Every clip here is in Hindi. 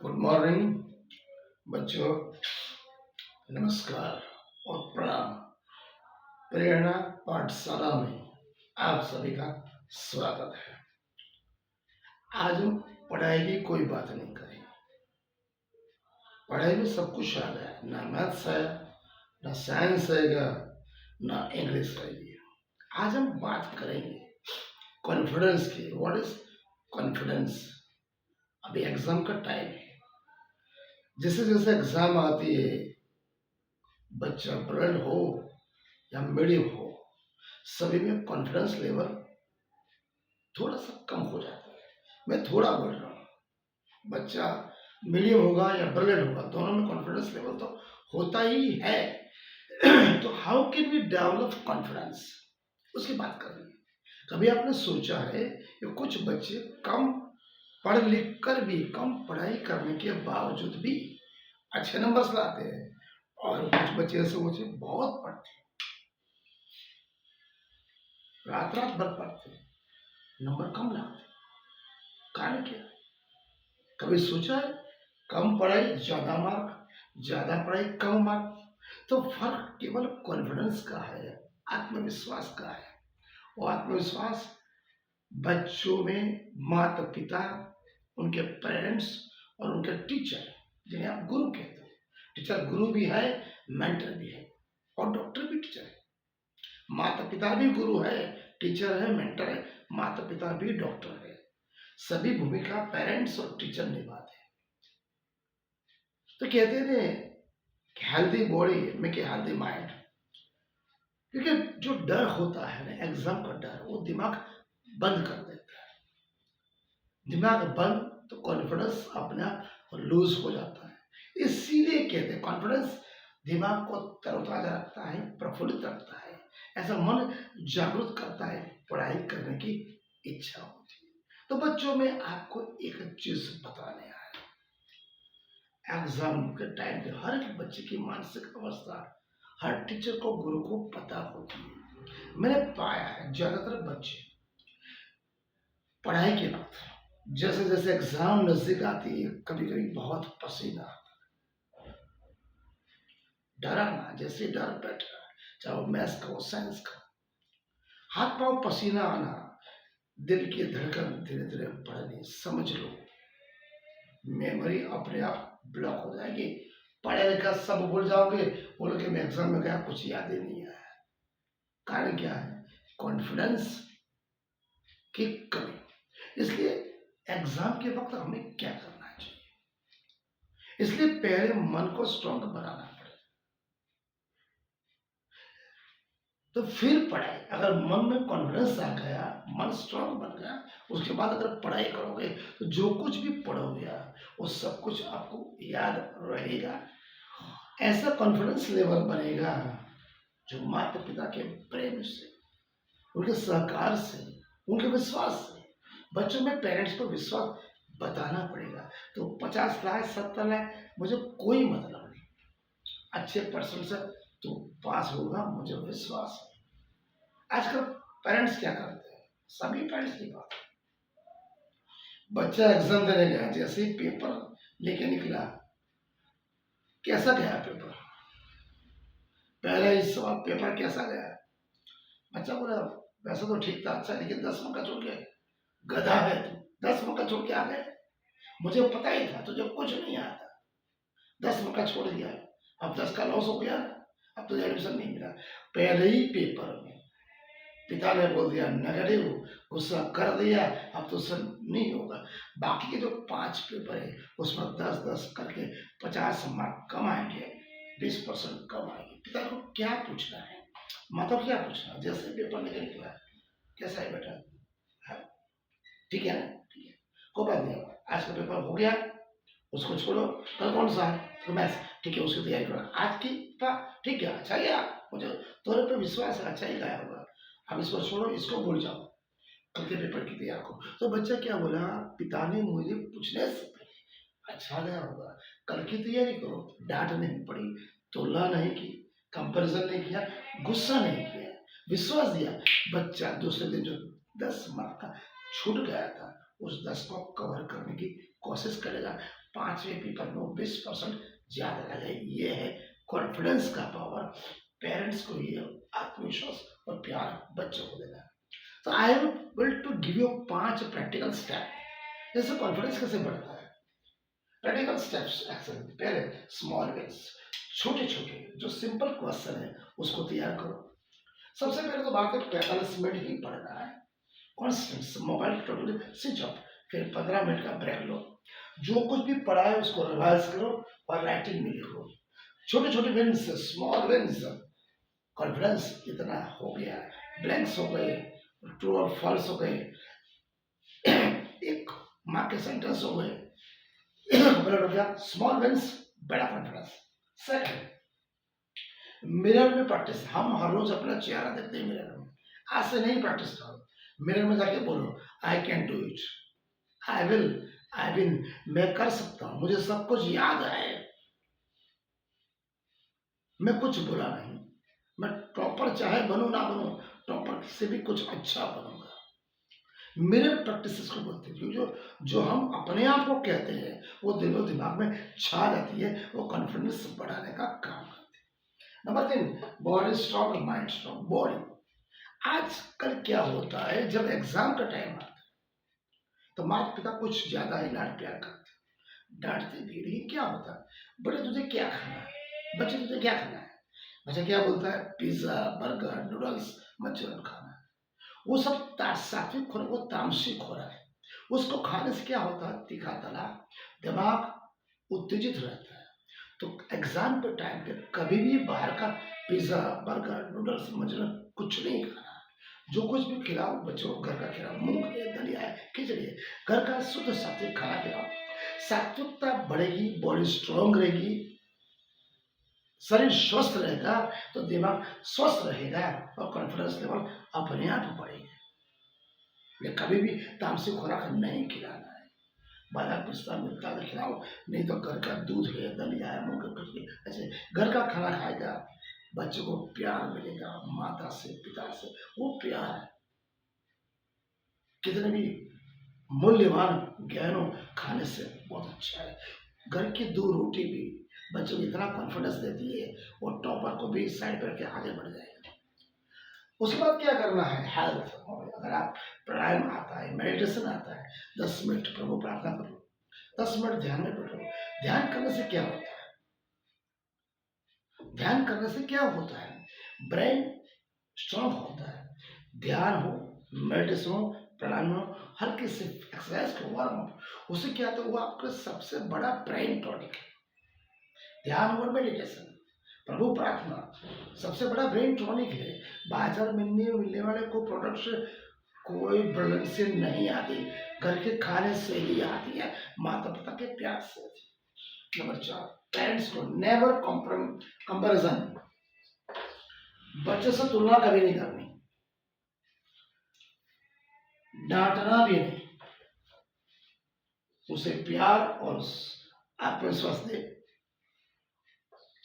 गुड मॉर्निंग बच्चों। नमस्कार और प्रणाम। प्रेरणा पाठशाला में आप सभी का स्वागत है। आज हम पढ़ाई की कोई बात नहीं करेंगे। पढ़ाई में सब कुछ आ गया, ना मैथ्स है, ना साइंस है, ना इंग्लिश है। आज हम बात करेंगे कॉन्फिडेंस की। What is confidence? अभी एग्जाम का टाइम है। जैसे जैसे एग्जाम आती है, बच्चा ब्रिलियंट हो या मीडियम हो, सभी में कॉन्फिडेंस लेवल थोड़ा सा कम हो जाता है। मैं थोड़ा बोल रहा हूँ, बच्चा मीडियम होगा या ब्रिलियंट होगा, दोनों में कॉन्फिडेंस लेवल तो होता ही है। तो how can we develop confidence, उसकी बात कर रही है। कभी आपने सोचा है कि कुछ बच्चे कम पढ़ लिख कर भी, कम पढ़ाई करने के बावजूद भी अच्छे नंबर लाते हैं, और कुछ बच्चे ऐसे होते बहुत पढ़ते, रात रात भर पढ़ते, नंबर कम लाते। कारण क्या? कभी सोचा है? कम पढ़ाई ज्यादा मार्क, ज्यादा पढ़ाई कम मार्क। तो फर्क केवल कॉन्फिडेंस का है, आत्मविश्वास का है। वो आत्मविश्वास बच्चों में माता पिता, उनके पेरेंट्स और उनके टीचर, जिन्हें आप गुरु कहते हो। टीचर गुरु भी है, मेंटर भी है, और डॉक्टर भी टीचर है। माता पिता भी गुरु है, टीचर है, मेंटर है, माता पिता भी डॉक्टर है। सभी भूमिका पेरेंट्स और टीचर निभाते हैं। तो कहते हैं हेल्दी बॉडी में के हेल्दी माइंड। क्योंकि जो डर होता है ना, एग्जाम का डर, वो दिमाग बंद कर देता है। दिमाग बंद तो कॉन्फिडेंस अपने आप लूज हो जाता है। इसीलिए कहते हैं कॉन्फिडेंस दिमाग को तरोताजा रखता है, प्रफुल्लित रखता है, ऐसा मन जागरूक करता है, पढ़ाई करने की इच्छा होती है। तो बच्चों में आपको एक चीज बताने आया, एग्जाम के टाइम पे हर एक बच्चे की मानसिक अवस्था हर टीचर को, गुरु को पता होती है। मैंने पाया है ज्यादातर बच्चे पढ़ाई के वक्त, जैसे जैसे एग्जाम नजदीक आती है, कभी कभी बहुत पसीना आता है। डराना, जैसे डर बैठ रहा है, चाहे वो मैथ्स का हो, साइंस का, हाथ पांव पसीना आना, दिल की धड़कन धीरे धीरे बढ़नी, समझ लो मेमोरी अपने आप ब्लॉक हो जाएगी। पढ़ा लिखा सब भूल जाओगे, बोलो कि मैं एग्जाम में गया, कुछ याद ही नहीं आया। कारण क्या है? कॉन्फिडेंस की कमी। इसलिए एग्जाम के वक्त हमें क्या करना चाहिए? इसलिए पहले मन को स्ट्रांग बनाना पड़ेगा, तो फिर पढ़ाई। अगर मन में कॉन्फिडेंस आ गया, मन स्ट्रांग बन गया, उसके बाद अगर पढ़ाई करोगे तो जो कुछ भी पढ़ोगे वो सब कुछ आपको याद रहेगा। ऐसा कॉन्फिडेंस लेवल बनेगा जो माता पिता के प्रेम से, उनके सहकार से, उनके विश्वास से। बच्चों में पेरेंट्स को विश्वास बताना पड़ेगा। तो 50 लाख 70 लाख मुझे कोई मतलब नहीं, अच्छे परसेंट से तो पास होगा, मुझे विश्वास है। आजकल पेरेंट्स क्या करते हैं? सभी पेरेंट्स की बात, बच्चा एग्जाम देने गया, जैसे ही पेपर लेके निकला, कैसा गया पेपर? पहले इस सवाल पेपर कैसा गया? बच्चा बोला वैसा तो ठीक था, अच्छा, लेकिन 10 मौका छोड़ के, गधा है तू, 10 मौका छोड़ के आ गए। मुझे पता ही था तुझे कुछ नहीं आता, 10 मौका छोड़ दिया, अब 10 का लॉस हो गया, अब तुझे एडमिशन नहीं मिला। पहले ही पेपर में पिता ने बोल दिया नेगेटिव, गुस्सा कर दिया, अब तो सब नहीं होगा। बाकी के जो 5 पेपर है उसमें 10-10 करके 50 मार्क कम आएंगे, 20% कम आएंगे। पिता को क्या पूछना है, मतलब क्या पूछना? जैसे पेपर निकल निकला, कैसा है बेटा? हाँ, ठीक है ना? ठीक है, कोई बात नहीं, आज का पेपर हो गया, उसको छोड़ो। कल कौन सा है? तो मैथ्स, ठीक है, उसकी तैयारी करो। आज की ठीक है, अच्छा गया, मुझे तोरे पे विश्वास है, अच्छा ही गया होगा। अब इसको छोड़ो, इसको भूल जाओ, कल के पेपर की तैयारी करो। तो बच्चा क्या बोला? पिता ने मुझे पूछने से पहले अच्छा गया होगा, कल की तैयारी करो। डांट नहीं पड़ी, तुलना नहीं की, कंपैरिजन नहीं किया, गुस्सा नहीं किया, विश्वास दिया। बच्चा दूसरे दिन जो 10 मार्क का छूट गया था, उस 10 को कवर करने की कोशिश करेगा। पांचवें पेपर में 20% ज्यादा लगे। ये है कॉन्फिडेंस का पावर। पेरेंट्स को ये आत्मविश्वास और प्यार बच्चों को देना है। तो I will to give you 5 practical step जैसे कॉन्फिडेंस कैसे बढ़ता है। Practical steps action. पहले स्मॉल विंस, छोटे छोटे जो सिंपल क्वेश्चन है उसको तैयार करो। सबसे पहले तो बात है 45 मिनट ही पढ़ना है। Constant mobile totally switch off, फिर 15 मिनट का ब्रेक लो। जो कुछ भी पढ़ा है उसको रिवाइज करो और राइटिंग में लिखो। छोटे छोटे विंस, स्मॉल विंस। कॉन्फिडेंस इतना हो गया, ब्लैंक्स हो गए, ट्रू और फॉल्स हो गए, एक मार्क के सेंटेंस हो गए, हो गया। स्मॉल विंस, बड़ा कॉन्फिडेंस। सेकंड, मिरर में प्रैक्टिस। हम हर रोज अपना चेहरा देखते हैं मिरर में, आज से नहीं प्रैक्टिस करो। मिरर में जाके बोलो I can do it, I will, I will, मैं कर सकता हूं, मुझे सब कुछ याद है, मैं कुछ बुरा नहीं, मैं टॉपर चाहे बनूं ना बनूं, टॉपर से भी कुछ अच्छा बनूंगा। मिरर प्रैक्टिस को बोलते हैं। जो हम अपने आप को कहते हैं वो दिलो दिमाग में छा जाती है, वो कॉन्फिडेंस बढ़ाने का काम करती है। नंबर 3, बॉडी स्ट्रॉन्ग और माइंड स्ट्रॉन्ग। बॉडी, आजकल क्या होता है जब एग्जाम का टाइम आता है तो माता पिता कुछ ज्यादा ही लाड प्यार करते हैं, डांटते भी। लेकिन क्या होता है, बड़े तुझे क्या खाना है, बच्चे तुझे क्या खाना है, बच्चा क्या बोलता है, पिज्जा, बर्गर, नूडल्स, मंचूरियन खाना है। वो सब सात्विक खुराक, वो तामसिक खुराक है। उसको खाने से क्या होता है, तीखा तला, दिमाग उत्तेजित रहता है। तो एग्जाम के टाइम पे कभी भी बाहर का पिज्जा, बर्गर, नूडल्स, मंचूरियन कुछ नहीं खाना। जो कुछ भी खिलाओ बच्चों को घर का खिलाओ, मूंग है, दलिया है, खिचड़ी है, घर का शुद्ध सात्विक खाना खिलाओ। सात्विकता बढ़ेगी, बॉडी स्ट्रांग रहेगी, शरीर स्वस्थ रहेगा तो दिमाग स्वस्थ रहेगा और कॉन्फिडेंस लेवल अपने आप बढ़ेगा। ये कभी भी तामसिक खुराक नहीं खिलाना है। बाजार पिस्ता मिलता है तो खिलाओ, नहीं तो घर का दूध है, दलिया है, मूंग की खिचड़ी, ऐसे घर का खाना खाएगा, बच्चों को प्यार मिलेगा माता से, पिता से। वो प्यार कितने भी मूल्यवान ज्ञानों खाने से बहुत अच्छा है। घर की 2 रोटी भी बच्चों को इतना कॉन्फिडेंस देती है, वो टॉपर को भी साइड करके आगे बढ़ जाएगा। उसके बाद क्या करना है, हेल्थ। अगर आप प्राणायाम आता है, मेडिटेशन आता है, 10 मिनट प्रभु प्रार्थना करो, 10 मिनट ध्यान में बैठो। ध्यान करने से क्या होता है, ध्यान करने से क्या होता है, ब्रेन स्ट्रांग होता है। ध्यान हो, मेडिटेशन हो, प्राणायाम हो, हल्के से एक्सरसाइज को वार्म अप, उससे क्या होता है, वो आपका सबसे बड़ा ब्रेन टॉनिक है। ध्यान और मेडिटेशन, प्रभु प्रार्थना सबसे बड़ा ब्रेन टॉनिक है। बाजार में मिलने वाले को प्रोडक्ट से कोई ब्रेन से नहीं आती, घर के खाने से ही आती है, माता पिता के प्यार से। नंबर 4, पेरेंट्स को नेवर कंपैरिजन। बच्चे से तुलना कभी नहीं करनी, डांटना भी नहीं, उसे प्यार और आत्मविश्वास दे।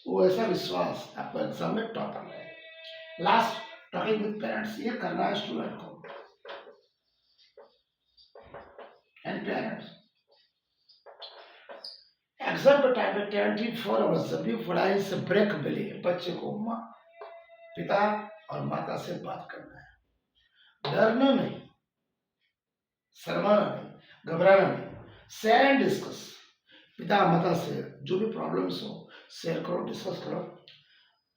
वो ऐसा विश्वास आपको एग्जाम में टॉपर है। लास्ट, टॉकिंग विद पेरेंट्स, ये करना है स्टूडेंट को एंड पेरेंट्स। एग्जाम के टाइम पे 24 आवर्स जब भी पढ़ाई से ब्रेक मिले, बच्चे को माँ, पिता और माता से बात करना है। डरना नहीं, शर्माना नहीं, घबराना नहीं, शेयर एंड डिस्कस। पिता माता से जो भी प्रॉब्लम्स हो शेयर करो, डिस्कस करो।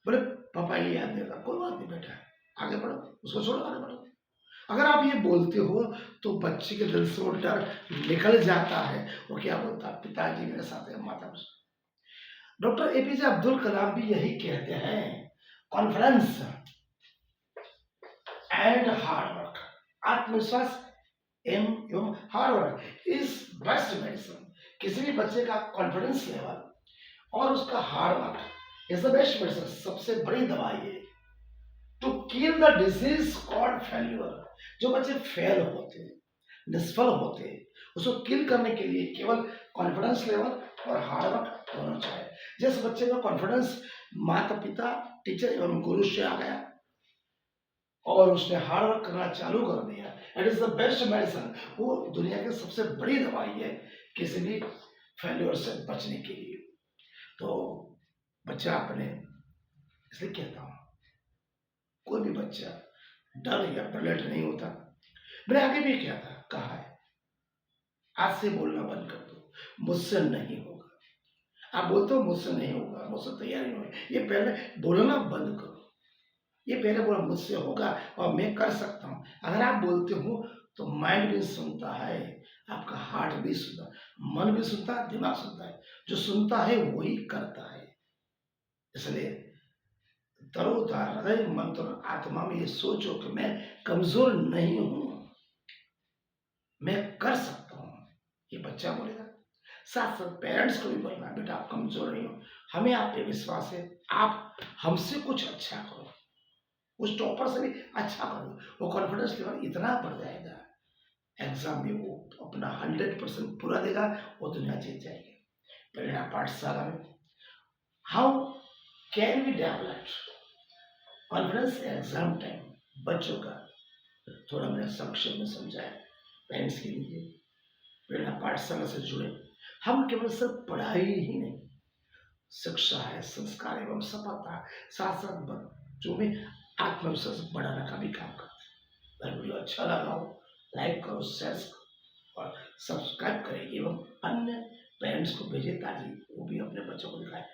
बोले पापा ये याद नहीं था, कोई बात नहीं बेटा, आगे बढ़ो, उसको छोड़ो, आगे बढ़ो। अगर आप ये बोलते हो तो बच्चे के दिल से वो डर निकल जाता है। वो क्या बोलता है, पिताजी मेरे साथ है, माता मेरे साथ। डॉक्टर एपीजे अब्दुल कलाम भी यही कहते हैं, कॉन्फिडेंस एंड हार्ड वर्क, आत्मविश्वास एवं hard work is best medicine. किसी भी बच्चे का कॉन्फिडेंस लेवल और उसका hard work is the best medicine, सबसे बड़ी दवाई है to kill the disease called failure. जो बच्चे फेल होते हैं, निष्फल होते हैं, उसको किल करने के लिए केवल कॉन्फिडेंस लेवल और हार्ड वर्क होना चाहिए। जिस बच्चे का कॉन्फिडेंस माता पिता, टीचर एवं गुरु से आ गया और उसने हार्ड वर्क करना चालू कर दिया, it is the best medicine. वो दुनिया की सबसे बड़ी दवाई है किसी भी फेल्योर से बचने के लिए। तो बच्चा अपने, इसलिए कहता हूँ कोई भी बच्चा डर या ब्रिलियंट नहीं होता। मैंने आगे भी क्या था कहा है, आज से बोलना बंद कर दो, मुझसे नहीं होगा। आप बोलते हो मुझसे नहीं होगा, मुझसे तैयार नहीं होगा, ये पहले बोलना बंद करो। ये पहले बोला मुझसे होगा और मैं कर सकता हूँ। अगर आप बोलते हो तो माइंड भी सुनता है, आपका हार्ट भी सुनता, मन भी सुनता है, दिमाग सुनता है। जो सुनता है वही करता है। इसलिए तरोताजा हृदय, मन और आत्मा में ये सोचो कि मैं कमजोर नहीं हूं, मैं कर सकता हूं। ये बच्चा बोलेगा। साथ साथ पेरेंट्स को भी बोलना, बेटा आप कमजोर नहीं हो, हमें आप पे विश्वास है, आप हमसे कुछ अच्छा करो, उस टॉपर से भी अच्छा करो। वो कॉन्फिडेंस लेवल इतना बढ़ जाएगा, एग्जाम में वो अपना 100% पूरा देगा, वो दुनिया जीत जाएगी। प्रेरणा पाठशाला में how can we develop confidence exam time, बच्चों का थोड़ा मैंने संक्षेप में समझाया। पेरेंट्स के लिए प्रेरणा पाठशाला से जुड़े, हम केवल सिर्फ पढ़ाई ही नहीं, शिक्षा है, संस्कार एवं सफलता, साथ साथ बच्चों में आत्मविश्वास बढ़ाने का भी काम करते हैं। अगर वीडियो अच्छा लगा हो, लाइक करो, शेयर करो और सब्सक्राइब करें एवं अन्य पेरेंट्स को भेजें ताकि वो भी अपने बच्चों को दिखाए।